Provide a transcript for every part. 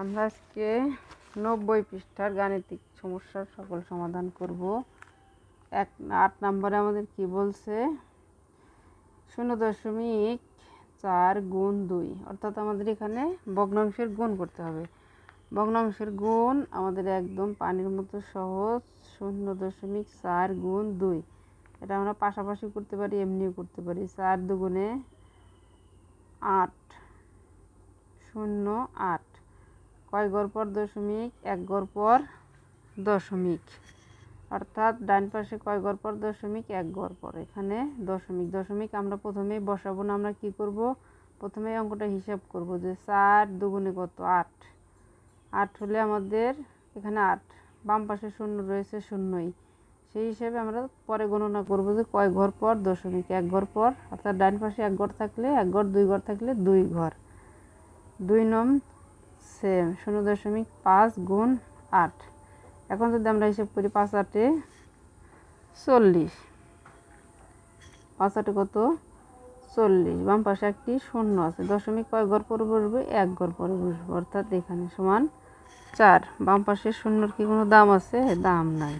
আমরা আজকে 90 পৃষ্ঠার গাণিতিক সমস্যার সকল সমাধান করব। 8 নম্বরে আমাদের কি বলছে, 0.4 গুণ 2, অর্থাৎ আমাদের এখানে ভগ্নাংশের গুণ করতে হবে। ভগ্নাংশের গুণ আমাদের একদম পানির মতো সহজ। 0.4 গুণ 2, এটা আমরা পাশাপাশি করতে পারি, এমনিও করতে পারি। 4 দুগুণে 8, 0 8, কয় ঘর পর দশমিক, 1 ঘর পর দশমিক, অর্থাৎ ডান পাশে কয় ঘর পর দশমিক, 1 ঘর পর। এখানে দশমিক দশমিক আমরা প্রথমেই বসাবো না, আমরা কি করব, প্রথমে অঙ্কটা হিসাব করব যে 4 দুগুণে কত, 8, 8 হলে আমাদের এখানে 8, বাম পাশে 0 রয়েছে, 0ই, সেই হিসাবে আমরা পরে গণনা করব যে কয় ঘর পর দশমিক, 1 ঘর পর, অর্থাৎ ডান পাশে 1 ঘর থাকলে 1 ঘর, 2 ঘর থাকলে 2 ঘর। 2 নং সেম 0.5 গুণ 8। এখন যদি আমরা হিসাব করি 5 8 40, 5 8 কত, 40, বাম পাশে একটি 0 আছে, দশমিক কয় ঘর পরে বসবে, 1 ঘর পরে বসবে, অর্থাৎ এখানে সমান 4। বাম পাশে 0-র কি কোনো দাম আছে, দাম নাই।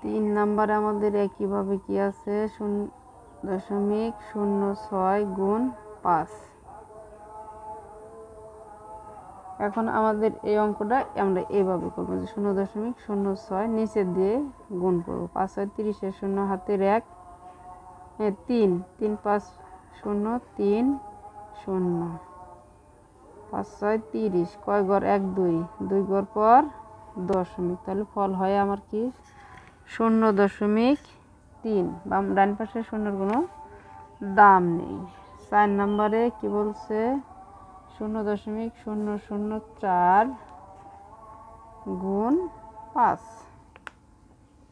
তিন নম্বরে আমাদের একইভাবে কি আছে, 0.06 গুণ 5। এখন আমাদের এই অঙ্কটা আমরা এইভাবে করবো যে 0.06 নিচে দিয়ে গুণ করবো। 5 6 30, 0 হাতের 1, 3 3 5 0 3 0, 5 6 30, কয় ঘর, 1 2, 2 ঘর পর দশমিক, তাহলে ফল হয় আমার কি 0.3। বাম ডান পাশে 0-র কোনো দাম নেই। 4 নম্বরে কি বলছে, 0.004 গুণ 5।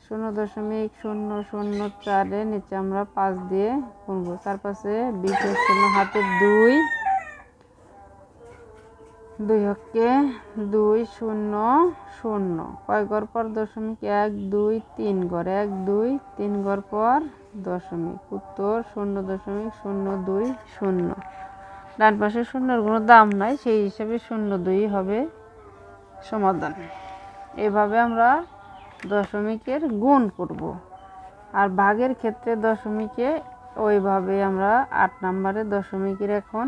0.004-এর নিচে আমরা 5 দিয়ে গুনব। 4 5 20, 0 হাতে 2, 2 হকে 2 0 0, কয় ঘর পর দশমিক, 1 2 3 ঘর, 1 2 3 ঘর পর দশমিক, উত্তর 0.020। ডান পাশে 0-র কোনো দাম নাই, সেই হিসাবে 0.2 হবে সমাধান। এভাবে আমরা দশমিকের গুণ করব। আর ভাগের ক্ষেত্রে দশমিকে ওইভাবে আমরা 8 নম্বরে দশমিকের এখন